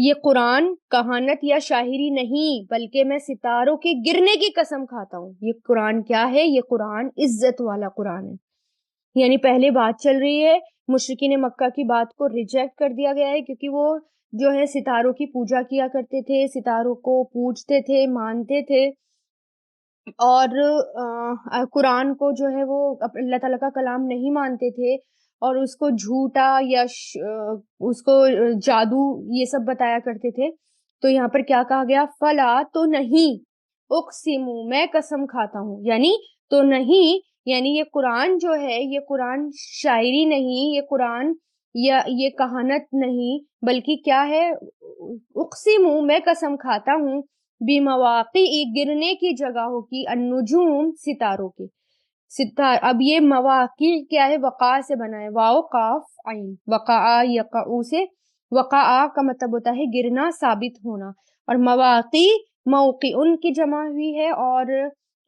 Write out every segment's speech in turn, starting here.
یہ قرآن کہانت یا شاعری نہیں بلکہ میں ستاروں کے گرنے کی قسم کھاتا ہوں. یہ قرآن کیا ہے؟ یہ قرآن عزت والا قرآن ہے. یعنی پہلے بات چل رہی ہے مشرکین مکہ کی بات کو ریجیکٹ کر دیا گیا ہے کیونکہ وہ جو ہے ستاروں کی پوجا کیا کرتے تھے، ستاروں کو پوجتے تھے، مانتے تھے، اور قرآن کو جو ہے وہ اللہ تعالیٰ کا کلام نہیں مانتے تھے اور اس کو جھوٹا یا اس کو جادو یہ سب بتایا کرتے تھے. تو یہاں پر کیا کہا گیا؟ فلا تو نہیں، اقسم میں قسم کھاتا ہوں، یعنی تو نہیں، یعنی یہ قرآن جو ہے یہ قرآن شاعری نہیں، یہ قرآن یا یہ کہانت نہیں، بلکہ کیا ہے؟ اقسم میں قسم کھاتا ہوں بمواقع گرنے کی جگہوں کی، النجوم ستاروں کی. اب یہ مواقع کیا ہے؟ وقع سے بنا ہے، واو قاف عین، وقع یقع سے، وقع کا مطلب ہوتا ہے گرنا، ثابت ہونا، اور مواقع موقع ان کی جمع ہوئی ہے اور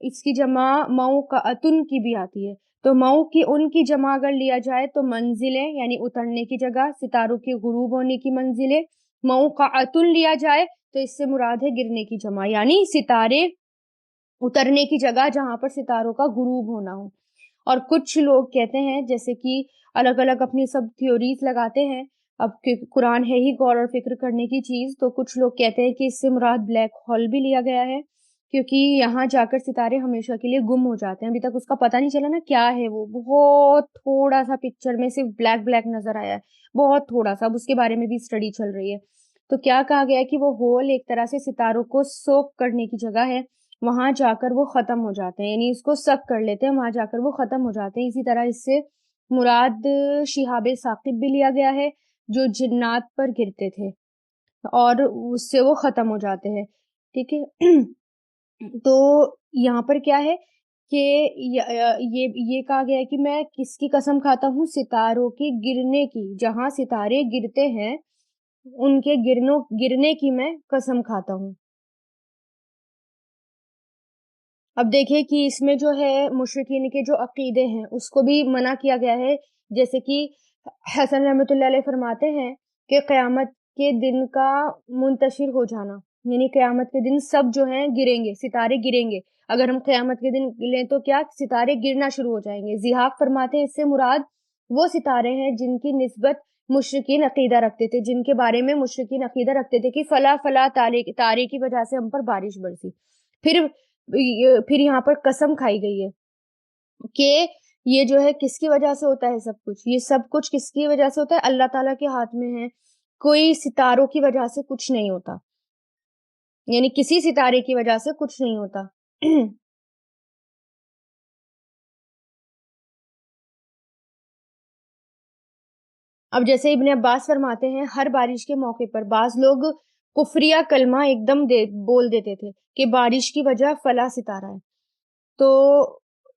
اس کی جمع موقعتن کی بھی آتی ہے. تو موقع ان کی جمع اگر لیا جائے تو منزلیں یعنی اترنے کی جگہ، ستاروں کے غروب ہونے کی منزلیں. موقعتن لیا جائے تو اس سے مراد ہے گرنے کی جمع، یعنی ستارے اترنے کی جگہ جہاں پر ستاروں کا غروب ہونا ہو. اور کچھ لوگ کہتے ہیں، جیسے کہ الگ الگ اپنی سب تھیوریز لگاتے ہیں، اب قرآن ہے ہی غور اور فکر کرنے کی چیز، تو کچھ لوگ کہتے ہیں کہ اس سے مراد بلیک ہول بھی لیا گیا ہے کیونکہ یہاں جا کر ستارے ہمیشہ کے لیے گم ہو جاتے ہیں. ابھی تک اس کا پتہ نہیں چلا نا کیا ہے، وہ بہت تھوڑا سا پکچر میں صرف بلیک بلیک نظر آیا ہے، بہت تھوڑا سا. اب اس کے بارے میں بھی اسٹڈی چل رہی ہے. تو کیا کہا گیا ہے کہ وہ ہول ایک طرح سے ستاروں کو سوک کرنے کی جگہ ہے، وہاں جا کر وہ ختم ہو جاتے ہیں، یعنی اس کو سک کر لیتے ہیں، وہاں جا کر وہ ختم ہو جاتے ہیں. اسی طرح اس سے مراد شہاب ثاقب بھی لیا گیا ہے جو جنات پر گرتے تھے اور اس سے وہ ختم ہو جاتے ہیں. ٹھیک ہے. تو یہاں پر کیا ہے کہ یہ کہا گیا ہے کہ میں کس کی قسم کھاتا ہوں؟ ستاروں کے گرنے کی، جہاں ستارے گرتے ہیں ان کے گرنے کی میں قسم کھاتا ہوں. اب دیکھیں کہ اس میں جو ہے مشرکین کے جو عقیدے ہیں اس کو بھی منع کیا گیا ہے. جیسے کہ حسن رحمۃ اللہ علیہ فرماتے ہیں کہ قیامت کے دن کا منتشر ہو جانا، یعنی قیامت کے دن سب جو ہیں گریں گے، ستارے گریں گے. اگر ہم قیامت کے دن لیں تو کیا ستارے گرنا شروع ہو جائیں گے. ضحاک فرماتے ہیں اس سے مراد وہ ستارے ہیں جن کی نسبت مشرکین عقیدہ رکھتے تھے، جن کے بارے میں مشرکین عقیدہ رکھتے تھے کہ فلاں فلاں تارے کی وجہ سے ہم پر بارش برسی. پھر یہاں پر قسم کھائی گئی ہے کہ یہ جو ہے کس کی وجہ سے ہوتا ہے سب کچھ، یہ سب کچھ کس کی وجہ سے ہوتا ہے؟ اللہ تعالیٰ کے ہاتھ میں ہے، کوئی ستاروں کی وجہ سے کچھ نہیں ہوتا، یعنی کسی ستارے کی وجہ سے کچھ نہیں ہوتا. اب جیسے ابن عباس فرماتے ہیں ہر بارش کے موقع پر بعض لوگ کفریہ کلمہ ایک دم بول دیتے تھے کہ بارش کی وجہ فلاں ستارہ ہے. تو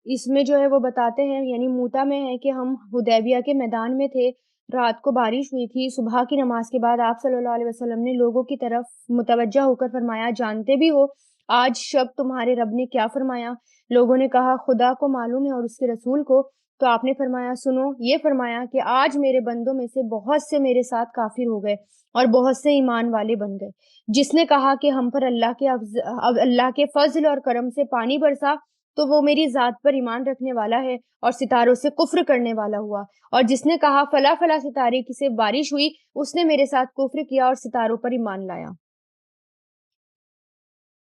اس میں جو ہے وہ بتاتے ہیں، یعنی موتا میں ہے کہ ہم حدیبیہ کے میدان میں تھے، رات کو بارش ہوئی تھی، صبح کی نماز کے بعد آپ صلی اللہ علیہ وسلم نے لوگوں کی طرف متوجہ ہو کر فرمایا جانتے بھی ہو آج شب تمہارے رب نے کیا فرمایا؟ لوگوں نے کہا خدا کو معلوم ہے اور اس کے رسول کو. تو آپ نے فرمایا سنو، یہ فرمایا کہ آج میرے بندوں میں سے بہت سے میرے ساتھ کافر ہو گئے اور بہت سے ایمان والے بن گئے. جس نے کہا کہ ہم پر اللہ کے فضل اور کرم سے پانی برسا تو وہ میری ذات پر ایمان رکھنے والا ہے اور ستاروں سے کفر کرنے والا ہوا. اور جس نے کہا فلاں فلاں ستارے کی سے بارش ہوئی، اس نے میرے ساتھ کفر کیا اور ستاروں پر ایمان لایا.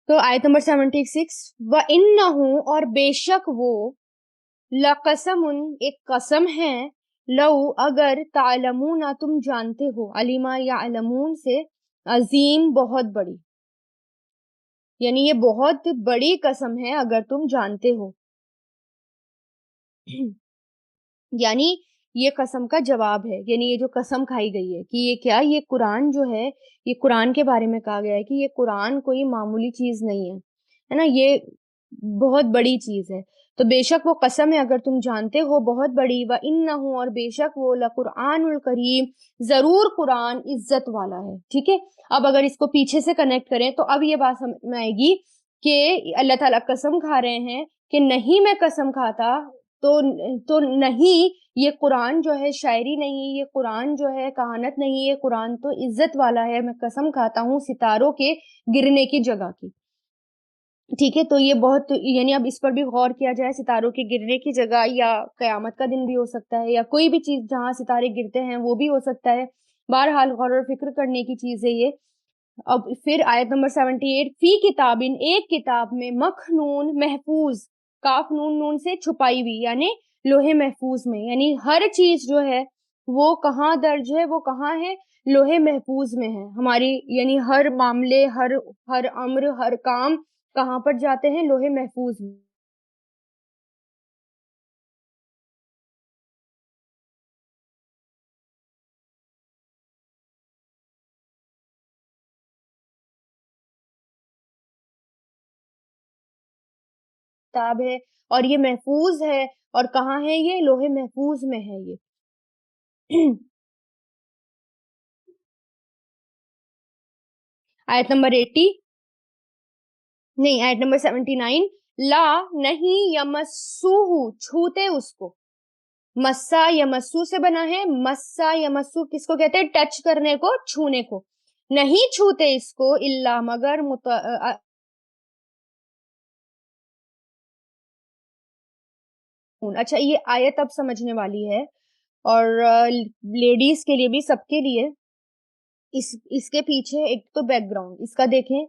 تو آیت نمبر 76، وَإِنَّهُ اور بے شک وہ، لَقَسَمٌ ایک قسم ہے، لو اگر، تعلمون تم جانتے ہو، علیما یعلمون سے عظیم بہت بڑی، یعنی یہ بہت بڑی قسم ہے اگر تم جانتے ہو. یعنی یہ قسم کا جواب ہے، یعنی یہ جو قسم کھائی گئی ہے کہ یہ کیا، یہ قرآن جو ہے، یہ قرآن کے بارے میں کہا گیا ہے کہ یہ قرآن کوئی معمولی چیز نہیں ہے نا، یہ بہت بڑی چیز ہے. تو بے شک وہ قسم ہے اگر تم جانتے ہو بہت بڑی، وَإِنَّهُ اور بے شک وہ، لَقُرْآنُ الْكَرِيمٌ ضرور قرآن عزت والا ہے. ٹھیک ہے. اب اگر اس کو پیچھے سے کنیکٹ کریں تو اب یہ بات سمجھ میں آئے گی کہ اللہ تعالیٰ قسم کھا رہے ہیں کہ نہیں میں قسم کھاتا تو نہیں، یہ قرآن جو ہے شاعری نہیں، یہ قرآن جو ہے کہانت نہیں، یہ قرآن تو عزت والا ہے، میں قسم کھاتا ہوں ستاروں کے گرنے کی جگہ کی. ٹھیک ہے، تو یہ بہت، یعنی اب اس پر بھی غور کیا جائے، ستاروں کے گرنے کی جگہ، یا قیامت کا دن بھی ہو سکتا ہے، یا کوئی بھی چیز جہاں ستارے گرتے ہیں وہ بھی ہو سکتا ہے. بہرحال غور و فکر کرنے کی چیز ہے یہ. اب پھر آیت نمبر 78، فی کتابن، ایک کتاب میں، مکھنون، محفوظ، کاف نون نون سے چھپائی ہوئی، یعنی لوح محفوظ میں، یعنی ہر چیز جو ہے وہ کہاں درج ہے، وہ کہاں ہے، لوح محفوظ میں ہے ہماری. یعنی ہر معاملے، ہر امر، ہر کام کہاں پر جاتے ہیں، لوح محفوظ میں. کتاب ہے اور یہ محفوظ ہے، اور کہاں ہے یہ، لوح محفوظ میں ہے یہ. آیت نمبر 80، نہیں، آیت نمبر 79، لا نہیں، یمسوہ، چھوتے اس کو. مسا یمسو سے بنا ہے. مسا یمسو کس کو کہتے ہیں، ٹچ کرنے کو، چھونے کو. نہیں چھوتے اس کو، الا مگر اچھا، یہ آیت اب سمجھنے والی ہے، اور لیڈیز کے لیے بھی، سب کے لیے. اس کے پیچھے ایک تو بیک گراؤنڈ اس کا دیکھیں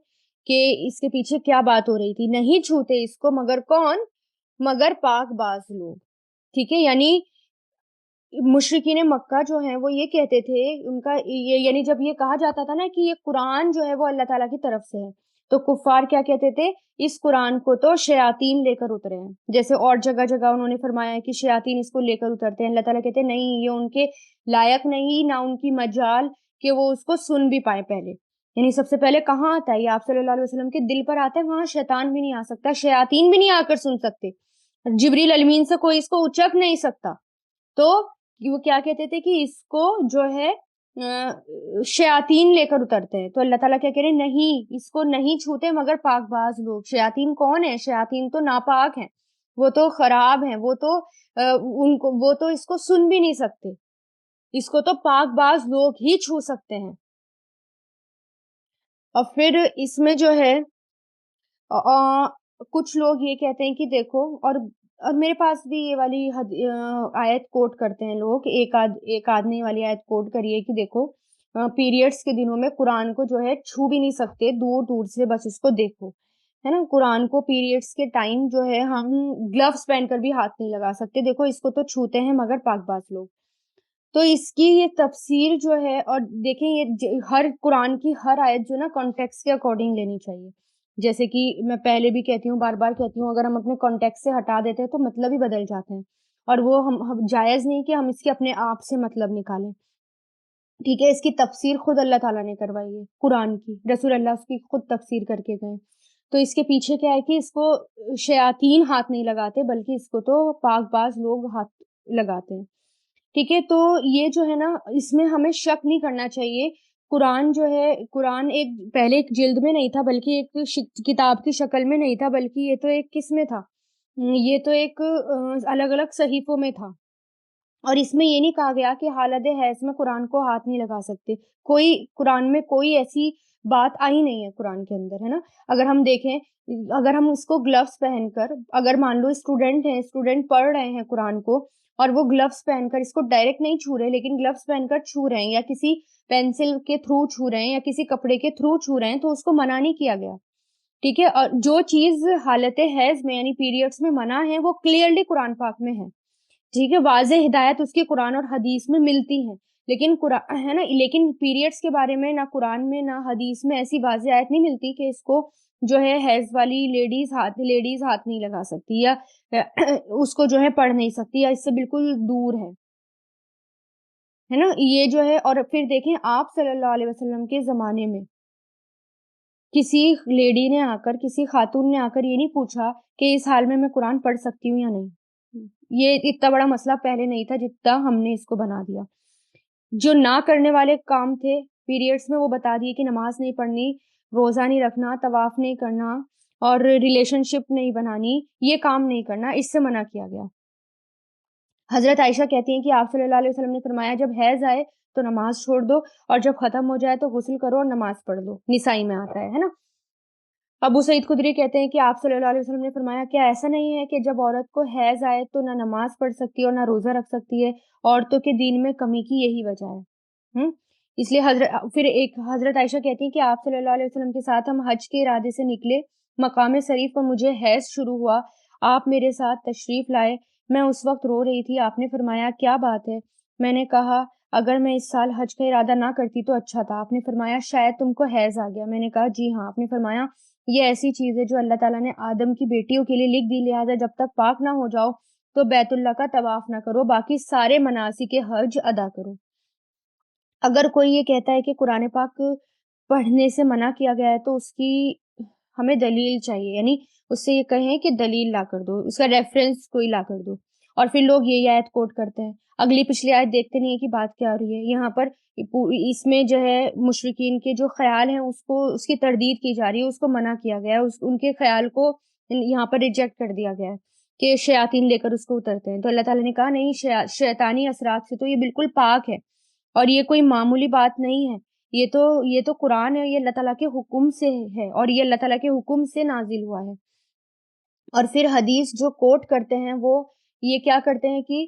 کہ اس کے پیچھے کیا بات ہو رہی تھی. نہیں چھوتے اس کو مگر کون، مگر پاک باز لوگ. ٹھیک ہے، یعنی مشرکین مکہ جو ہیں وہ یہ کہتے تھے، ان کا یہ، یعنی جب یہ کہا جاتا تھا نا کہ یہ قرآن جو ہے وہ اللہ تعالیٰ کی طرف سے ہے، تو کفار کیا کہتے تھے، اس قرآن کو تو شیاطین لے کر اترے ہیں. جیسے اور جگہ جگہ انہوں نے فرمایا ہے کہ شیاطین اس کو لے کر اترتے ہیں. اللہ تعالیٰ کہتے ہیں نہیں، یہ ان کے لائق نہیں، نہ ان کی مجال کہ وہ اس کو سن بھی پائے. پہلے یعنی سب سے پہلے کہاں آتا ہے یہ، آپ صلی اللہ علیہ وسلم کے دل پر آتا ہے، وہاں شیطان بھی نہیں آ سکتا، شیاطین بھی نہیں آ کر سن سکتے، جبریل امین سے کوئی اس کو اچک نہیں سکتا. تو وہ کیا کہتے تھے کہ اس کو جو ہے شیاطین لے کر اترتے ہیں. تو اللہ تعالیٰ کیا کہہ رہے ہیں، نہیں، اس کو نہیں چھوتے مگر پاک باز لوگ. شیاطین کون ہے، شیاطین تو ناپاک ہیں، وہ تو خراب ہیں، وہ تو ان کو، وہ تو اس کو سن بھی نہیں سکتے، اس کو تو پاک باز لوگ ہی چھو سکتے ہیں. اور پھر اس میں جو ہے کچھ لوگ یہ کہتے ہیں کہ دیکھو، اور میرے پاس بھی یہ والی آیت کوٹ کرتے ہیں لوگ، ایک آدمی والی آیت کوٹ کریے کہ دیکھو پیریڈز کے دنوں میں قرآن کو جو ہے چھو بھی نہیں سکتے، دور دور سے بس اس کو دیکھو، ہے نا. قرآن کو پیریڈز کے ٹائم جو ہے ہم گلوز پہن کر بھی ہاتھ نہیں لگا سکتے، دیکھو اس کو تو چھوتے ہیں مگر پاک باز لوگ. تو اس کی یہ تفسیر جو ہے، اور دیکھیں یہ ہر قرآن کی ہر آیت جو نا کانٹیکس کے اکارڈنگ لینی چاہیے. جیسے کہ میں پہلے بھی کہتی ہوں، بار بار کہتی ہوں، اگر ہم اپنے کانٹیکس سے ہٹا دیتے ہیں تو مطلب ہی بدل جاتے ہیں، اور وہ ہم جائز نہیں کہ ہم اس کے اپنے آپ سے مطلب نکالیں. ٹھیک ہے، اس کی تفسیر خود اللہ تعالیٰ نے کروائی ہے قرآن کی، رسول اللہ اس کی خود تفسیر کر کے گئے. تو اس کے پیچھے کیا ہے کہ اس کو شیاطین ہاتھ نہیں لگاتے، بلکہ اس کو تو پاک باز لوگ ہاتھ لگاتے ہیں. ٹھیک ہے، تو یہ جو ہے نا، اس میں ہمیں شک نہیں کرنا چاہیے. قرآن جو ہے، قرآن ایک پہلے ایک جلد میں نہیں تھا، بلکہ ایک کتاب کی شکل میں نہیں تھا، بلکہ یہ تو ایک کس میں تھا، یہ تو ایک الگ الگ صحیفوں میں تھا. اور اس میں یہ نہیں کہا گیا کہ حالت حیض میں قرآن کو ہاتھ نہیں لگا سکتے. کوئی قرآن میں کوئی ایسی بات آئی نہیں ہے قرآن کے اندر، ہے نا. اگر ہم دیکھیں، اگر ہم اس کو گلوز پہن کر، اگر مان لو اسٹوڈنٹ ہیں، اسٹوڈنٹ پڑھ رہے ہیں قرآن کو، اور وہ گلوز پہن کر اس کو ڈائریکٹ نہیں چھو رہے، لیکن گلوز پہن کر چھو رہے ہیں، یا کسی پینسل کے تھرو چھو رہے ہیں، یا کسی کپڑے کے تھرو چھو رہے ہیں، تو اس کو منع نہیں کیا گیا. ٹھیک ہے، اور جو چیز حالت حیض میں یعنی پیریڈز میں منع ہے، وہ کلیئرلی قرآن پاک میں ہے. ٹھیک ہے، واضح ہدایت اس کی قرآن اور حدیث میں ملتی ہے. لیکن قرآن ہے نا، لیکن پیریڈز کے بارے میں نہ قرآن میں نہ حدیث میں ایسی واضح آیت نہیں ملتی کہ اس کو جو ہے حیض والی لیڈیز ہاتھ نہیں لگا سکتی، یا اس کو جو ہے پڑھ نہیں سکتی، یا اس سے بالکل دور ہے نا. یہ جو ہے، اور پھر دیکھیں آپ صلی اللہ علیہ وسلم کے زمانے میں کسی لیڈی نے آ کر، کسی خاتون نے آ کر یہ نہیں پوچھا کہ اس حال میں قرآن پڑھ سکتی ہوں یا نہیں. یہ اتنا بڑا مسئلہ پہلے نہیں تھا جتنا ہم نے اس کو بنا دیا. جو نہ کرنے والے کام تھے پیریڈز میں، وہ بتا دیے کہ نماز نہیں پڑھنی، روزہ نہیں رکھنا، طواف نہیں کرنا، اور ریلیشن شپ نہیں بنانی، یہ کام نہیں کرنا، اس سے منع کیا گیا. حضرت عائشہ کہتی ہیں کہ آپ صلی اللہ علیہ وسلم نے فرمایا جب حیض آئے تو نماز چھوڑ دو اور جب ختم ہو جائے تو غسل کرو اور نماز پڑھ دو، نسائی میں آتا ہے نا۔ ابو سعید خدری کہتے ہیں کہ آپ صلی اللہ علیہ وسلم نے فرمایا کیا ایسا نہیں ہے کہ جب عورت کو حیض آئے تو نہ نماز پڑھ سکتی ہے اور نہ روزہ رکھ سکتی ہے، عورتوں کے دین میں کمی کی یہی وجہ ہے۔ اس لیے پھر ایک حضرت عائشہ کہتی ہیں کہ آپ صلی اللہ علیہ وسلم کے ساتھ ہم حج کے ارادے سے نکلے، مقام شریف پر مجھے حیض شروع ہوا، آپ میرے ساتھ تشریف لائے، میں اس وقت رو رہی تھی، آپ نے فرمایا کیا بات ہے؟ میں نے کہا اگر میں اس سال حج کا ارادہ نہ کرتی تو اچھا تھا۔ آپ نے فرمایا شاید تم کو حیض آ گیا۔ میں نے کہا جی ہاں۔ آپ نے فرمایا یہ ایسی چیز ہے جو اللہ تعالیٰ نے آدم کی بیٹیوں کے لیے لکھ دی، لہٰذا جب تک پاک نہ ہو جاؤ تو بیت اللہ کا طواف نہ کرو، باقی سارے مناسک حج ادا کرو۔ اگر کوئی یہ کہتا ہے کہ قرآن پاک پڑھنے سے منع کیا گیا ہے تو اس کی ہمیں دلیل چاہیے، یعنی اس سے یہ کہیں کہ دلیل لا کر دو، اس کا ریفرنس کوئی لا کر دو۔ اور پھر لوگ یہ آیت کوٹ کرتے ہیں، اگلی پچھلی آیت دیکھتے نہیں ہیں کہ بات کیا ہو رہی ہے۔ یہاں پر اس میں جو ہے مشرکین کے جو خیال ہیں اس کی تردید کی جا رہی ہے، اس کو منع کیا گیا ہے، ان کے خیال کو یہاں پر ریجیکٹ کر دیا گیا ہے کہ شیاطین لے کر اس کو اترتے ہیں۔ تو اللہ تعالیٰ نے کہا نہیں، شیطانی اثرات سے تو یہ بالکل پاک ہے اور یہ کوئی معمولی بات نہیں ہے، یہ تو قرآن ہے، یہ اللہ تعالیٰ کے حکم سے ہے اور یہ اللہ تعالیٰ کے حکم سے نازل ہوا ہے۔ اور پھر حدیث جو کوٹ کرتے ہیں وہ یہ کیا کرتے ہیں کہ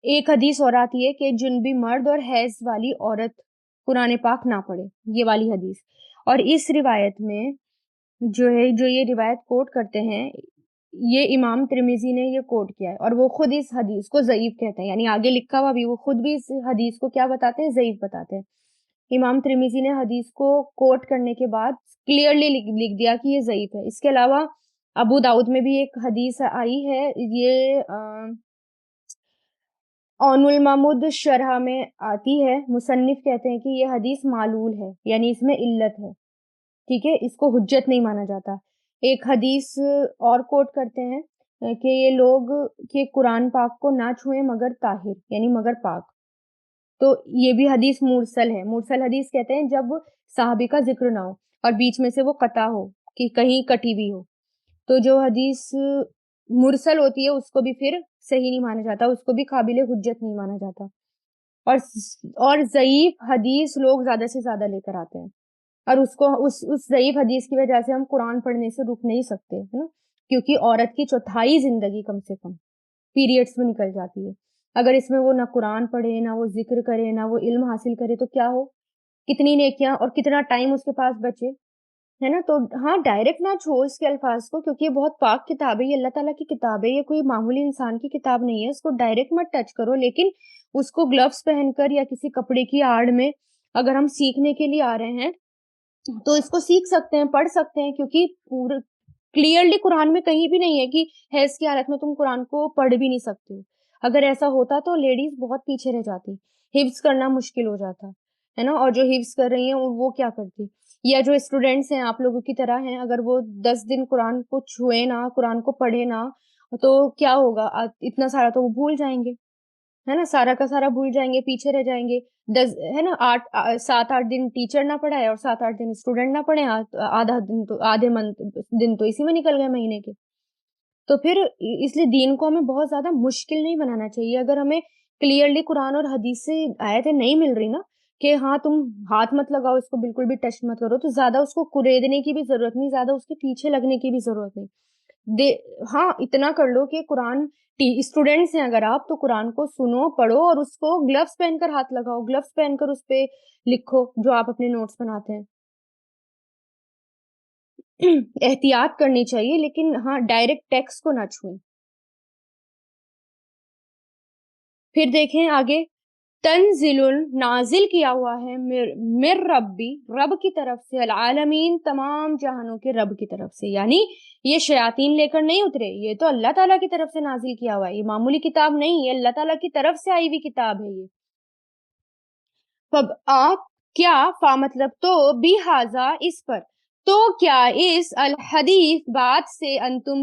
ایک حدیث اور آتی ہے کہ جنبی مرد اور حیض والی عورت قرآن پاک نہ پڑھے، یہ والی حدیث۔ اور اس روایت میں جو یہ روایت کوٹ کرتے ہیں، یہ امام ترمذی نے یہ کوٹ کیا ہے اور وہ خود اس حدیث کو ضعیف کہتے ہیں، یعنی آگے لکھا ہوا بھی وہ خود بھی اس حدیث کو کیا بتاتے ہیں؟ ضعیف بتاتے ہیں۔ امام ترمذی نے حدیث کو کوٹ کرنے کے بعد کلیئرلی لکھ دیا کہ یہ ضعیف ہے۔ اس کے علاوہ ابو داؤد میں بھی ایک حدیث آئی ہے، یہ اون المامود شرح میں آتی ہے، مصنف کہتے ہیں کہ یہ حدیث معلول ہے، یعنی اس میں علت ہے، ٹھیک ہے، اس کو حجت نہیں مانا جاتا۔ ایک حدیث اور کوٹ کرتے ہیں کہ یہ لوگ کہ قرآن پاک کو نہ چھوئیں مگر طاہر، یعنی مگر پاک، تو یہ بھی حدیث مرسل ہے۔ مرسل حدیث کہتے ہیں جب صحابی کا ذکر نہ ہو اور بیچ میں سے وہ قطع ہو، کہ کہیں کٹی بھی ہو، تو جو حدیث مرسل ہوتی ہے اس کو بھی پھر صحیح نہیں مانا جاتا، اس کو بھی قابل حجت نہیں مانا جاتا۔ اور ضعیف حدیث لوگ زیادہ سے زیادہ لے کر آتے ہیں اور اس ضعیف حدیث کی وجہ سے ہم قرآن پڑھنے سے رک نہیں سکتے، ہے نا، کیونکہ عورت کی چوتھائی زندگی کم سے کم پیریڈز میں نکل جاتی ہے۔ اگر اس میں وہ نہ قرآن پڑھے، نہ وہ ذکر کرے، نہ وہ علم حاصل کرے تو کیا ہو، کتنی نیکیاں اور کتنا ٹائم اس کے پاس بچے، ہے نا۔ تو ہاں، ڈائریکٹ نہ چھو اس کے الفاظ کو، کیونکہ یہ بہت پاک کتاب ہے، یہ اللہ تعالیٰ کی کتاب ہے، یہ کوئی معمولی انسان کی کتاب نہیں ہے، اس کو ڈائریکٹ مت ٹچ کرو، لیکن اس کو گلوز پہن کر یا کسی کپڑے کی آڑ میں اگر ہم سیکھنے کے لیے آ رہے ہیں تو اس کو سیکھ سکتے ہیں، پڑھ سکتے ہیں، کیونکہ کلیئرلی قرآن میں کہیں بھی نہیں ہے کہ حیض کی حالت میں تم قرآن کو پڑھ بھی نہیں سکتے ہو۔ اگر ایسا ہوتا تو لیڈیز بہت پیچھے رہ جاتی، حفظ کرنا مشکل ہو جاتا، ہے نا، اور جو حفظ کر رہی ہیں وہ کیا کرتی، یا جو اسٹوڈینٹس ہیں آپ لوگوں کی طرح ہیں، اگر وہ 10 دن قرآن کو چھوئے نہ، قرآن کو پڑھے نہ، تو کیا ہوگا؟ اتنا سارا تو وہ بھول جائیں گے، ہے نا، سارا کا سارا بھول جائیں گے، پیچھے رہ جائیں گے۔ 10 ہے نا، 7-8 دن ٹیچر نہ پڑھائے اور 7-8 دن اسٹوڈنٹ نہ پڑھے، آدھے دن تو اسی میں نکل گئے مہینے کے۔ تو پھر اس لیے دین کو ہمیں بہت زیادہ مشکل نہیں بنانا چاہیے۔ اگر ہمیں کلیئرلی قرآن اور حدیث سے آیتیں نہیں مل رہی نا کہ ہاں تم ہاتھ مت لگاؤ، اس کو بالکل بھی ٹچ مت کرو، تو زیادہ اس کو کریدنے کی بھی ضرورت نہیں، زیادہ اس کے پیچھے لگنے کی بھی ضرورت نہیں۔ ہاں اتنا کر لو کہ قرآن اسٹوڈینٹس ہیں اگر آپ، تو قرآن کو سنو، پڑھو اور اس کو گلوز پہن کر ہاتھ لگاؤ، گلوز پہن کر اس پہ لکھو جو آپ اپنے نوٹس بناتے ہیں۔ احتیاط کرنی چاہیے، لیکن ہاں ڈائریکٹ ٹیکسٹ کو نہ چھوئیں۔ پھر دیکھیں آگے، تنزل نازل کیا ہوا ہے مر ربی، رب کی طرف سے، العالمین تمام جہانوں کے رب کی طرف سے، یعنی یہ شیاطین لے کر نہیں اترے، یہ تو اللہ تعالیٰ کی طرف سے نازل کیا ہوا ہے، یہ معمولی کتاب نہیں، یہ اللہ تعالیٰ کی طرف سے آئی ہوئی کتاب ہے یہ۔ آپ کیا فا مطلب تو بھی حاضا اس پر، تو کیا اس الحدیث بات سے تم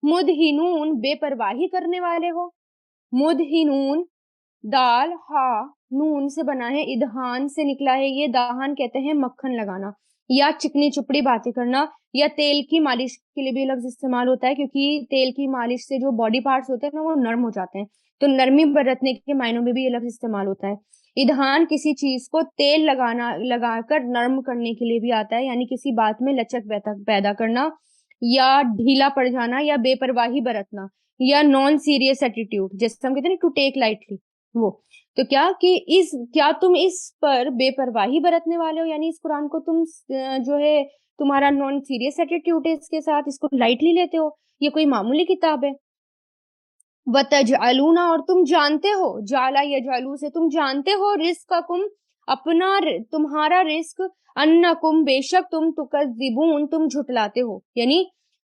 مدہنون بے پرواہی کرنے والے ہو۔ مدہنون دال ہا نون سے بنا ہے، ادہان سے نکلا ہے، یہ داہن کہتے ہیں مکھن لگانا، یا چکنی چپڑی باتیں کرنا، یا تیل کی مالش کے لیے بھی لفظ استعمال ہوتا ہے، کیونکہ تیل کی مالش سے جو باڈی پارٹس ہوتے ہیں نا وہ نرم ہو جاتے ہیں، تو نرمی برتنے کے معنوں میں بھی یہ لفظ استعمال ہوتا ہے۔ ادہان کسی چیز کو تیل لگا کر نرم کرنے کے لیے بھی آتا ہے، یعنی کسی بات میں لچک پیدا کرنا، یا ڈھیلا پڑ جانا، یا بے پرواہی برتنا، یا نان سیریس ایٹیٹیوڈ، جیسے ہم کہتے ہیں نا ٹو ٹیک لائٹلی، وہ تو کیا تم اس پر بے پرواہی برتنے والے ہو، یعنی اس قرآن کو تم جو ہے تمہارا نان سیریس ایٹیٹیوڈ ہے اس کے ساتھ، اس کو لائٹلی لیتے ہو، یہ کوئی معمولی کتاب ہے۔ وَتَجْعَلُونَ، اور تم جانتے ہو، جعلا یجعلو سے تم جانتے ہو، رزقکم تمہارا رزق، انکم بے شک تم تکذبون تم جھٹلاتے ہو، یعنی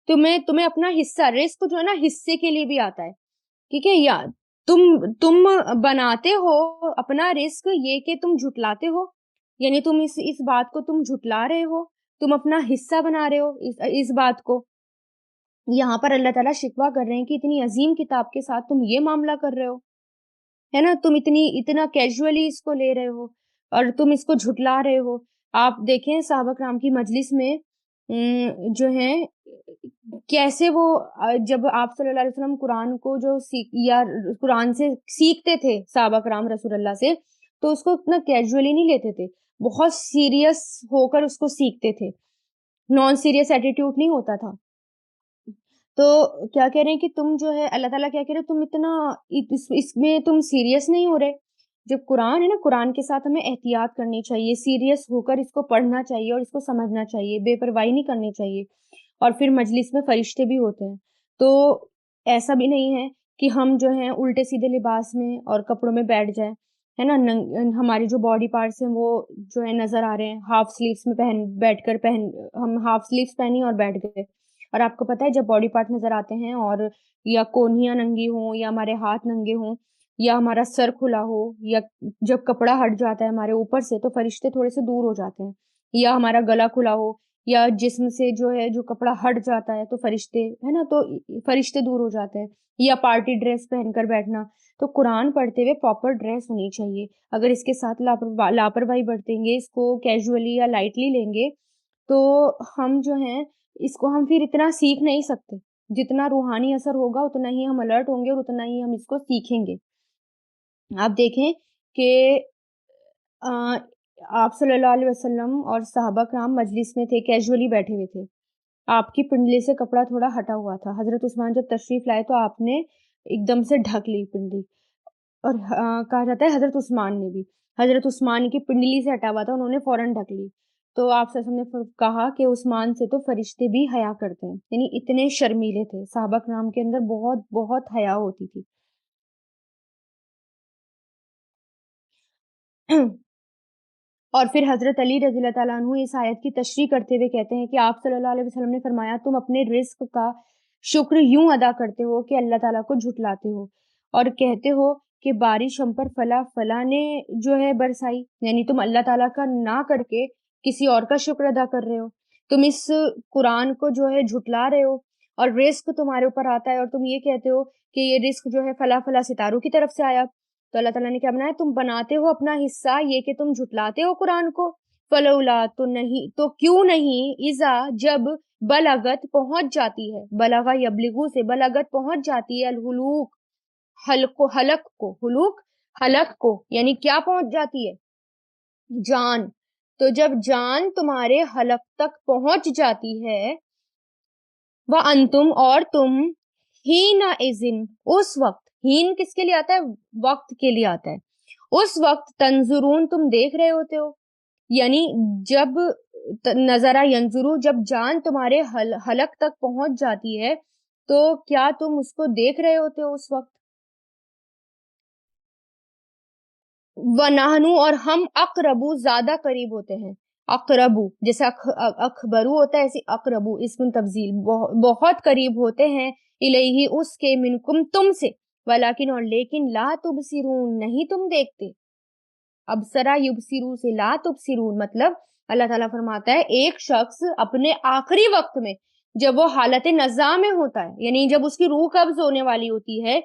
تمہیں اپنا حصہ، رزق جو ہے نا حصے کے لیے بھی آتا ہے، ٹھیک ہے، یا تم بناتے ہو اپنا رزق یہ کہ تم جھٹلاتے ہو، یعنی تم اس بات کو تم جھٹلا رہے ہو، تم اپنا حصہ بنا رہے ہو اس بات کو۔ یہاں پر اللہ تعالیٰ شکوہ کر رہے ہیں کہ اتنی عظیم کتاب کے ساتھ تم یہ معاملہ کر رہے ہو، ہے نا، تم اتنا کیجولی اس کو لے رہے ہو اور تم اس کو جھٹلا رہے ہو۔ آپ دیکھیں صحابہ کرام کی مجلس میں جو ہے کیسے وہ جب آپ صلی اللہ علیہ وسلم قرآن کو یا قرآن سے سیکھتے تھے صحابہ کرام رسول اللہ سے، تو اس کو اتنا کیجولی نہیں لیتے تھے، بہت سیریس ہو کر اس کو سیکھتے تھے، نان سیریس ایٹیٹیوڈ نہیں ہوتا تھا۔ تو کیا کہہ رہے ہیں کہ تم جو ہے اللہ تعالیٰ کیا کہہ رہے ہیں، تم اتنا اس میں تم سیریس نہیں ہو رہے۔ جب قرآن ہے نا، قرآن کے ساتھ ہمیں احتیاط کرنی چاہیے، سیریس ہو کر اس کو پڑھنا چاہیے اور اس کو سمجھنا چاہیے، بے پرواہی نہیں کرنی چاہیے۔ اور پھر مجلس میں فرشتے بھی ہوتے ہیں، تو ایسا بھی نہیں ہے کہ ہم جو ہیں الٹے سیدھے لباس میں اور کپڑوں میں بیٹھ جائیں، ہے نا، ہماری جو باڈی پارٹس ہیں وہ جو ہے نظر آ رہے ہیں، ہاف سلیوز میں ہم ہاف سلیوز پہنی اور بیٹھ گئے، اور آپ کو پتا ہے جب باڈی پارٹ نظر آتے ہیں اور یا کونیاں ننگی ہوں، یا ہمارے ہاتھ ننگے ہوں، یا ہمارا سر کھلا ہو، یا جب کپڑا ہٹ جاتا ہے ہمارے اوپر سے تو فرشتے تھوڑے سے دور ہو جاتے ہیں، یا ہمارا گلا کھلا ہو، یا جسم سے جو ہے جو کپڑا ہٹ جاتا ہے تو فرشتے، ہے نا، تو فرشتے دور ہو جاتے ہیں، یا پارٹی ڈریس پہن کر بیٹھنا۔ تو قرآن پڑھتے ہوئے پراپر ڈریس ہونی چاہیے، اگر اس کے ساتھ لاپرواہی برتیں گے، اس کو کیجولی یا لائٹلی لیں گے، تو ہم جو ہیں اس کو ہم پھر اتنا سیکھ نہیں سکتے، جتنا روحانی اثر ہوگا اتنا ہی ہم الرٹ ہوں گے اور اتنا ہی ہم اس کو سیکھیں گے۔ آپ دیکھیں کہ آپ صلی اللہ علیہ وسلم اور صحابہ کرام مجلس میں تھے، کیجولی بیٹھے ہوئے تھے، آپ کی پنڈلی سے کپڑا تھوڑا ہٹا ہوا تھا، حضرت عثمان جب تشریف لائے تو آپ نے ایک دم سے ڈھک لی پنڈلی، اور کہا جاتا ہے حضرت عثمان کی پنڈلی سے ہٹا ہوا تھا، انہوں نے فوراً ڈھک لی، تو آپ صلی اللہ علیہ وسلم نے کہا کہ عثمان سے تو فرشتے بھی حیا کرتے ہیں، یعنی اتنے شرمیلے تھے صحابہ کرام کے اندر، بہت بہت حیا ہوتی تھی۔ اور پھر حضرت علی رضی اللہ تعالیٰ عنہ اس آیت کی تشریح کرتے ہوئے کہتے ہیں کہ آپ صلی اللہ علیہ وسلم نے فرمایا تم اپنے رزق کا شکر یوں ادا کرتے ہو کہ اللہ تعالیٰ کو جھٹلاتے ہو اور کہتے ہو کہ بارش ہم پر فلاں نے جو ہے برسائی، یعنی تم اللہ تعالیٰ کا نہ کر کے کسی اور کا شکر ادا کر رہے ہو، تم اس قرآن کو جو ہے جھٹلا رہے ہو، اور رزق تمہارے اوپر آتا ہے اور تم یہ کہتے ہو کہ یہ رزق جو ہے فلاں ستاروں کی طرف سے آیا، تو اللہ تعالیٰ نے کیا بنایا، تم بناتے ہو اپنا حصہ یہ کہ تم جھٹلاتے ہو قرآن کو، فلولا تو کیوں نہیں، اذا جب بلغت پہنچ جاتی ہے، بلغا یبلغو سے بلغت پہنچ جاتی ہے، الحلوق حلق کو یعنی کیا پہنچ جاتی ہے، جان، تو جب جان تمہارے حلق تک پہنچ جاتی ہے، وَأَنْتُمْ اور تم، ہین اذن اس وقت، ہین کس کے لیے آتا ہے، وقت کے لیے آتا ہے، اس وقت تنظرون تم دیکھ رہے ہوتے ہو، یعنی جب نظرہ ینظرو جب جان تمہارے حلق تک پہنچ جاتی ہے تو کیا تم اس کو دیکھ رہے ہوتے ہو اس وقت، وَنَحْنُ اور ہم اقربو زیادہ قریب ہوتے ہیں، اقربو جیسے اخبرو ہوتا ہے ایسے اقربو اسم تفضیل بہت قریب ہوتے ہیں، الیہ اس کے، منکم تم سے، ولیکن اور لیکن، لا تبصرون نہیں تم دیکھتے، ابصرا یبصرو سے لا تبصرون مطلب اللہ تعالیٰ فرماتا ہے ایک شخص اپنے آخری وقت میں جب وہ حالت نزا میں ہوتا ہے، یعنی جب اس کی روح قبض ہونے والی ہوتی ہے،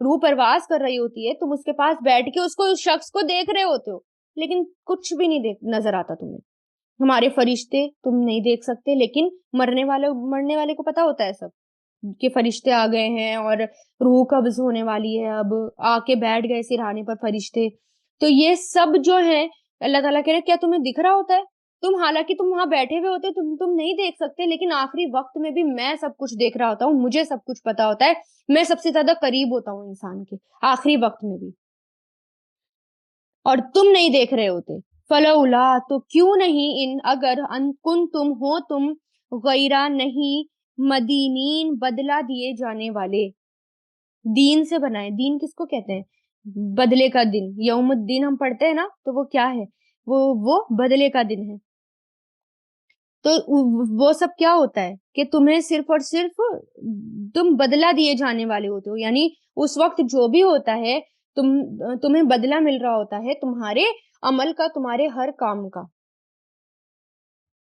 روح پرواز کر رہی ہوتی ہے، تم اس کے پاس بیٹھ کے اس شخص کو دیکھ رہے ہوتے ہو لیکن کچھ بھی نہیں نظر آتا تمہیں، ہمارے فرشتے تم نہیں دیکھ سکتے، لیکن مرنے والے کو پتا ہوتا ہے سب کہ فرشتے آ گئے ہیں اور روح قبض ہونے والی ہے، اب آ کے بیٹھ گئے سرہانے پر فرشتے. تو یہ سب جو ہے اللہ تعالیٰ کہہ رہے کیا تمہیں دکھ رہا ہوتا ہے؟ حالانکہ تم وہاں بیٹھے ہوئے ہوتے، تم نہیں دیکھ سکتے، لیکن آخری وقت میں بھی میں سب کچھ دیکھ رہا ہوتا ہوں، مجھے سب کچھ پتا ہوتا ہے، میں سب سے زیادہ قریب ہوتا ہوں انسان کے آخری وقت میں بھی، اور تم نہیں دیکھ رہے ہوتے. فلولا، تو کیوں نہیں، ان اگر ان کن تم ہو تم غیرہ نہیں، مدینین بدلہ دیے جانے والے. دین سے بنائے، دین کس کو کہتے ہیں؟ بدلے کا دن. یوم الدین ہم پڑھتے ہیں نا، تو وہ کیا ہے؟ وہ بدلے کا دن ہے. تو وہ سب کیا ہوتا ہے کہ تمہیں صرف اور صرف تم بدلہ دیے جانے والے ہوتے ہو، یعنی اس وقت جو بھی ہوتا ہے تمہیں بدلہ مل رہا ہوتا ہے تمہارے عمل کا، تمہارے ہر کام کا.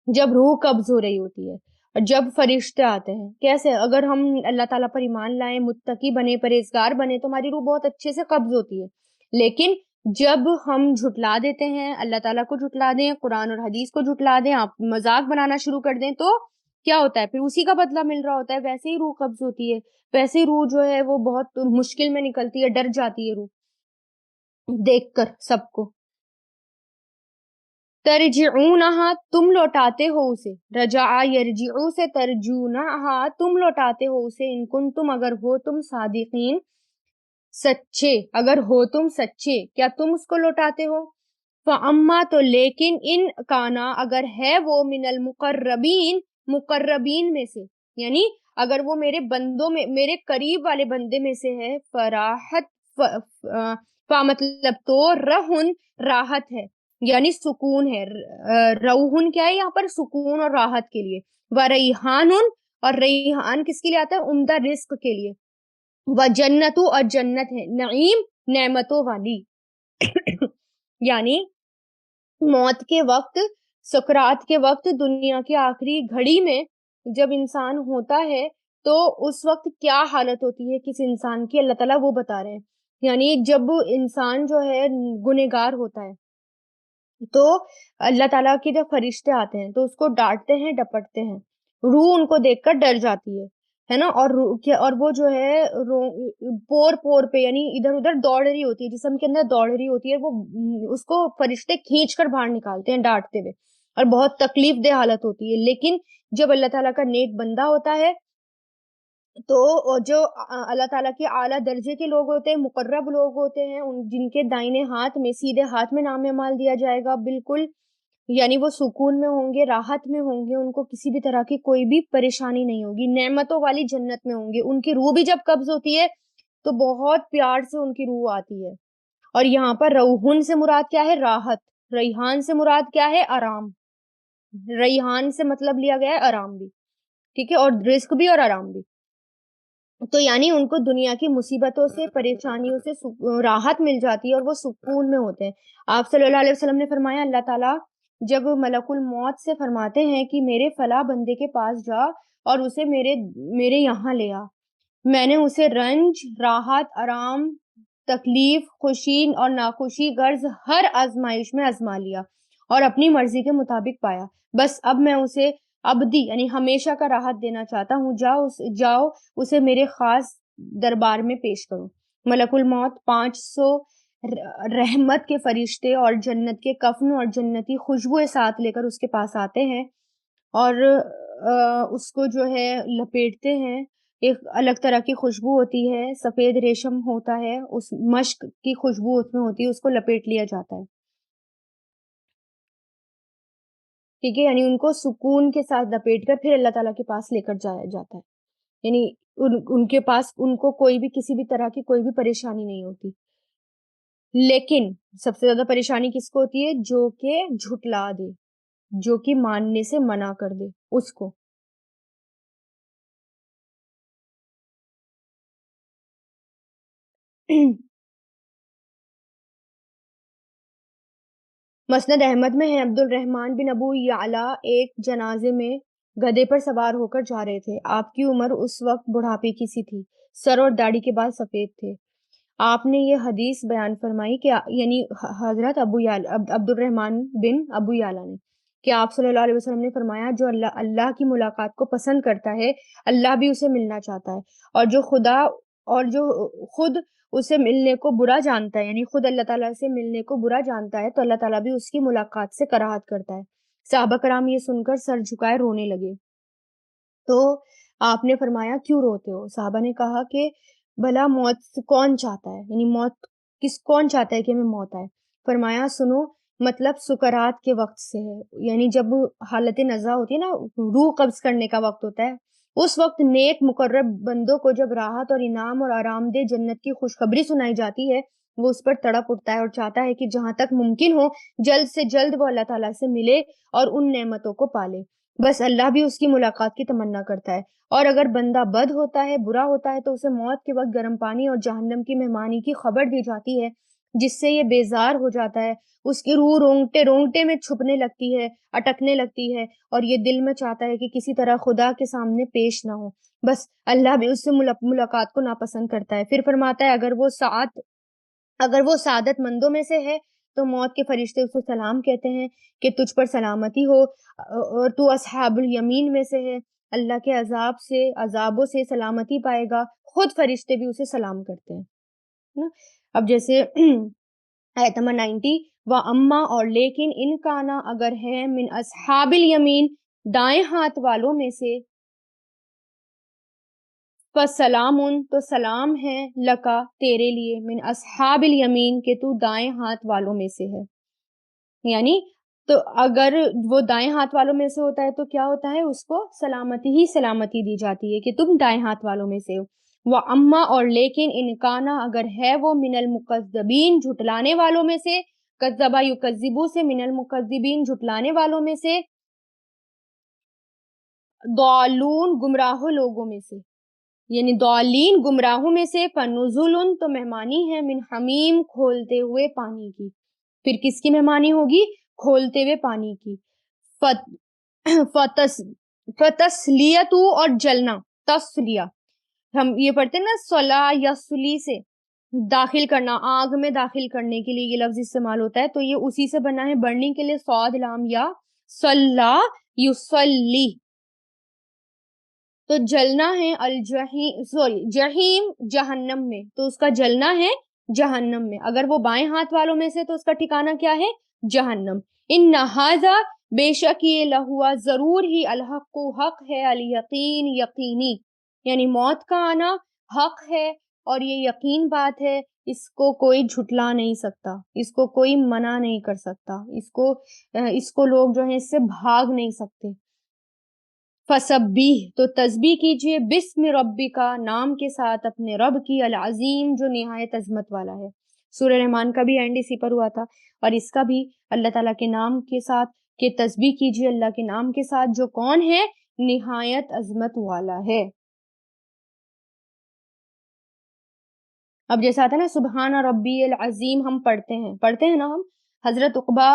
جب روح قبض ہو رہی ہوتی ہے اور جب فرشتے آتے ہیں، کیسے اگر ہم اللہ تعالیٰ پر ایمان لائیں، متقی بنے، پرہیزگار بنے، تو ہماری روح بہت اچھے سے قبض ہوتی ہے. لیکن جب ہم جھٹلا دیتے ہیں، اللہ تعالیٰ کو جھٹلا دیں، قرآن اور حدیث کو جھٹلا دیں، آپ مذاق بنانا شروع کر دیں، تو کیا ہوتا ہے پھر؟ اسی کا بدلہ مل رہا ہوتا ہے. ویسے ہی روح قبض ہوتی ہے، ویسے ہی روح جو ہے وہ بہت مشکل میں نکلتی ہے، ڈر جاتی ہے روح دیکھ کر سب کو. ترجعونہا، تم لوٹاتے ہو اسے. رجع یرجعو سے ترجونہا، تم لوٹاتے ہو اسے. ان کن تم، اگر ہو تم صادقین، سچے، اگر ہو تم سچے، کیا تم اس کو لوٹاتے ہو؟ فاما، تو لیکن، ان کانا، اگر ہے وہ، من المقربین، مقربین میں سے، یعنی اگر وہ میرے بندوں میں، میرے قریب والے بندے میں سے ہے، فراحت مطلب تو رہن، راحت ہے، یعنی سکون ہے. روحن کیا ہے یہاں پر؟ سکون اور راحت کے لیے. وریحان، اور ریحان کس کے لیے آتا ہے؟ عمدہ رزق کے لیے. وجنتو، اور جنت ہے، نعیم، نعمتوں والی. یعنی موت کے وقت، سکرات کے وقت، دنیا کی آخری گھڑی میں جب انسان ہوتا ہے تو اس وقت کیا حالت ہوتی ہے کس انسان کی، اللہ تعالیٰ وہ بتا رہے ہیں. یعنی جب انسان جو ہے گنہگار ہوتا ہے تو اللہ تعالیٰ کے جب فرشتے آتے ہیں تو اس کو ڈانٹتے ہیں، ڈپٹتے ہیں، روح ان کو دیکھ کر ڈر جاتی ہے نا، اور وہ جو ہے پور پور پہ، یعنی ادھر ادھر دوڑ رہی ہوتی ہے، جسم کے اندر دوڑ رہی ہوتی ہے، وہ اس کو فرشتے کھینچ کر باہر نکالتے ہیں ڈانٹتے ہوئے، اور بہت تکلیف دہ حالت ہوتی ہے. لیکن جب اللہ تعالیٰ کا نیک بندہ ہوتا ہے تو جو اللہ تعالیٰ کے اعلیٰ درجے کے لوگ ہوتے ہیں، مقرب لوگ ہوتے ہیں، جن کے دائنے ہاتھ میں، سیدھے ہاتھ میں نام اعمال دیا جائے گا بالکل، یعنی وہ سکون میں ہوں گے، راحت میں ہوں گے، ان کو کسی بھی طرح کی کوئی بھی پریشانی نہیں ہوگی، نعمتوں والی جنت میں ہوں گے. ان کی روح بھی جب قبض ہوتی ہے تو بہت پیار سے ان کی روح آتی ہے. اور یہاں پر روحن سے مراد کیا ہے؟ راحت. ریحان سے مراد کیا ہے؟ آرام. ریحان سے مطلب لیا گیا ہے آرام بھی، ٹھیک ہے، اور رزق بھی اور آرام بھی. تو یعنی ان کو دنیا کی مصیبتوں سے، پریشانیوں سے راحت مل جاتی ہے اور وہ سکون میں ہوتے ہیں. آپ صلی اللہ علیہ وسلم نے فرمایا، اللہ تعالیٰ جب ملک الموت سے فرماتے ہیں کہ میرے فلاں بندے کے پاس جا اور اسے میرے یہاں لے آ، میں نے اسے رنج، راحت، آرام، تکلیف، خوشی اور ناخوشی غرض ہر آزمائش میں آزما لیا اور اپنی مرضی کے مطابق پایا، بس اب میں اسے ابدی یعنی ہمیشہ کا راحت دینا چاہتا ہوں، جاؤ اسے میرے خاص دربار میں پیش کرو. ملک الموت 500 رحمت کے فرشتے اور جنت کے کفن اور جنتی خوشبوئے ساتھ لے کر اس کے پاس آتے ہیں اور اس کو جو ہے لپیٹتے ہیں. ایک الگ طرح کی خوشبو ہوتی ہے، سفید ریشم ہوتا ہے، اس مشک کی خوشبو اس میں ہوتی ہے، اس کو لپیٹ لیا جاتا ہے، ٹھیک ہے، یعنی ان کو سکون کے ساتھ لپیٹ کر پھر اللہ تعالیٰ کے پاس لے کر جایا جاتا ہے. یعنی ان کے پاس ان کو کوئی بھی کسی بھی طرح کی کوئی بھی پریشانی نہیں ہوتی. لیکن سب سے زیادہ پریشانی کس کو ہوتی ہے؟ جو کہ جھٹلا دے، جو کہ ماننے سے منع کر دے اس کو. مسند احمد میں ہے، عبد الرحمن بن ابو یعلا ایک جنازے میں گدھے پر سوار ہو کر جا رہے تھے. آپ کی عمر اس وقت بڑھاپے کی سی تھی، سر اور داڑھی کے بال سفید تھے. آپ نے یہ حدیث بیان فرمائی کہ یعنی حضرت عبد الرحمن بن ابو یعلا نے کہ آپ صلی اللہ علیہ وسلم نے فرمایا جو اللہ کی ملاقات کو پسند کرتا ہے اللہ بھی اسے ملنا چاہتا ہے، اور جو خود اسے ملنے کو برا جانتا ہے، یعنی خود اللہ تعالیٰ سے ملنے کو برا جانتا ہے، تو اللہ تعالیٰ بھی اس کی ملاقات سے کراہت کرتا ہے۔ صحابہ کرام یہ سن کر سر جھکائے رونے لگے۔ تو آپ نے فرمایا کیوں روتے ہو؟ صحابہ نے کہا کہ بھلا موت کون چاہتا ہے، یعنی کون چاہتا ہے کہ ہمیں موت آئے؟ فرمایا سنو، مطلب سکرات کے وقت سے ہے، یعنی جب حالت نزا ہوتی ہے نا، روح قبض کرنے کا وقت ہوتا ہے، اس وقت نیک مقرب بندوں کو جب راحت اور انعام اور آرام دہ جنت کی خوشخبری سنائی جاتی ہے، وہ اس پر تڑپ اٹھتا ہے اور چاہتا ہے کہ جہاں تک ممکن ہو جلد سے جلد وہ اللہ تعالیٰ سے ملے اور ان نعمتوں کو پالے۔ بس اللہ بھی اس کی ملاقات کی تمنا کرتا ہے، اور اگر بندہ بد ہوتا ہے، برا ہوتا ہے، تو اسے موت کے وقت گرم پانی اور جہنم کی مہمانی کی خبر دی جاتی ہے، جس سے یہ بیزار ہو جاتا ہے، اس کی روح رونگٹے رونگٹے میں چھپنے لگتی ہے، اٹکنے لگتی ہے، اور یہ دل میں چاہتا ہے کہ کسی طرح خدا کے سامنے پیش نہ ہو۔ بس اللہ بھی اس سے ملاقات کو ناپسند کرتا ہے۔ پھر فرماتا ہے اگر وہ سعادت مندوں میں سے ہے تو موت کے فرشتے اسے سلام کہتے ہیں کہ تجھ پر سلامتی ہو، اور تو اصحاب الیمین میں سے ہے، اللہ کے عذابوں سے سلامتی پائے گا۔ خود فرشتے بھی اسے سلام کرتے ہیں نا۔ اب جیسے آیت نمبر 90، وَأَمَّا، اور لیکن، ان کانا، اگر ہے، من اصحاب الیمین، دائیں ہاتھ والوں میں سے، فَسَلَامٌ، تو سلام ہے، لکا، تیرے لیے، من اصحاب الیمین، کہ تو دائیں ہاتھ والوں میں سے ہے۔ یعنی تو اگر وہ دائیں ہاتھ والوں میں سے ہوتا ہے تو کیا ہوتا ہے؟ اس کو سلامتی ہی سلامتی دی جاتی ہے کہ تم دائیں ہاتھ والوں میں سے ہو۔ وَأَمَّا، اور لیکن، ان کانا، اگر ہے وہ، من المکذبین، جھٹلانے والوں میں سے، کذبا یکذبو سے، من المکذبین، جھٹلانے والوں میں سے، ضالون، گمراہ لوگوں میں سے، یعنی ضالین، گمراہوں میں سے، فنزل، تو مہمانی ہے، من حمیم، کھولتے ہوئے پانی کی۔ پھر کس کی مہمانی ہوگی؟ کھولتے ہوئے پانی کی۔ فتسلیت، اور جلنا، تسلیہ، ہم یہ پڑھتے ہیں نا صلا یسلی سے، داخل کرنا، آگ میں داخل کرنے کے لیے یہ لفظ استعمال ہوتا ہے، تو یہ اسی سے بنا ہے، بڑھنے کے لیے صاد لام یا، صلا یصلی، تو جلنا ہے جہیم، جہنم میں، تو اس کا جلنا ہے جہنم میں۔ اگر وہ بائیں ہاتھ والوں میں سے تو اس کا ٹھکانہ کیا ہے؟ جہنم۔ ان ھذا، بے شک یہ، لہوا، ضرور ہی، الحق، حق ہے، الیقین، یقینی، یعنی موت کا آنا حق ہے اور یہ یقین بات ہے، اس کو کوئی جھٹلا نہیں سکتا، اس کو کوئی منع نہیں کر سکتا، اس کو لوگ جو ہیں اس سے بھاگ نہیں سکتے۔ فسبیح، تو تسبیح کیجئے، بسم ربی کا، نام کے ساتھ اپنے رب کی، العظیم، جو نہایت عظمت والا ہے۔ سورہ رحمان کا بھی اینڈ اسی پر ہوا تھا، اور اس کا بھی اللہ تعالیٰ کے نام کے ساتھ، کہ تسبیح کیجئے اللہ کے نام کے ساتھ، جو کون ہے؟ نہایت عظمت والا ہے۔ اب جیسا آتا ہے نا سبحان ربی العظیم، ہم پڑھتے ہیں نا ہم، حضرت عقبہ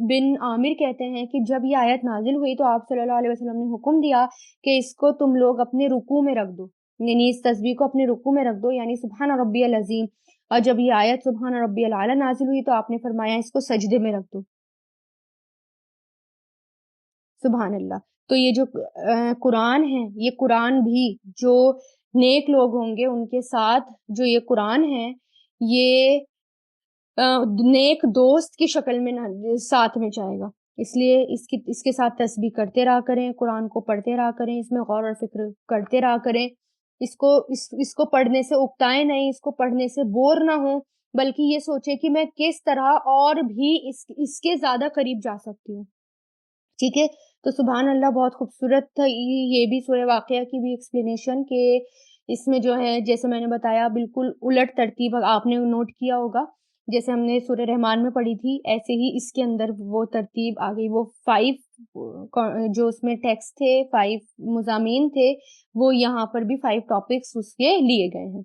بن عامر کہتے ہیں کہ جب یہ آیت نازل ہوئی تو آپ صلی اللہ علیہ وسلم نے حکم دیا کہ اس کو تم لوگ اپنے رکوع میں رکھ دو، یعنی اس تسبیح کو اپنے رکوع میں رکھ دو، یعنی سبحان ربی العظیم۔ اور جب یہ آیت سبحان ربی العلی نازل ہوئی تو آپ نے فرمایا اس کو سجدے میں رکھ دو۔ سبحان اللہ۔ تو یہ جو قرآن ہے، یہ قرآن بھی جو نیک لوگ ہوں گے ان کے ساتھ جو یہ قرآن ہے، یہ نیک دوست کی شکل میں ساتھ میں جائے گا، اس لیے اس کے ساتھ تسبیح کرتے رہا کریں، قرآن کو پڑھتے رہا کریں، اس میں غور اور فکر کرتے رہا کریں، اس کو پڑھنے سے اکتائیں نہیں، اس کو پڑھنے سے بور نہ ہوں، بلکہ یہ سوچے کہ میں کس طرح اور بھی اس کے زیادہ قریب جا سکتی ہوں۔ ٹھیک ہے، تو سبحان اللہ بہت خوبصورت تھا یہ بھی سورہ واقعہ کی بھی ایکسپلینیشن، کہ اس میں جو ہے جیسے میں نے بتایا بالکل الٹ ترتیب آپ نے نوٹ کیا ہوگا، جیسے ہم نے سورہ رحمان میں پڑھی تھی ایسے ہی اس کے اندر وہ ترتیب آ گئی، وہ 5 جو اس میں ٹیکسٹ تھے، 5 مضامین تھے، وہ یہاں پر بھی 5 ٹاپکس اس کے لیے گئے ہیں۔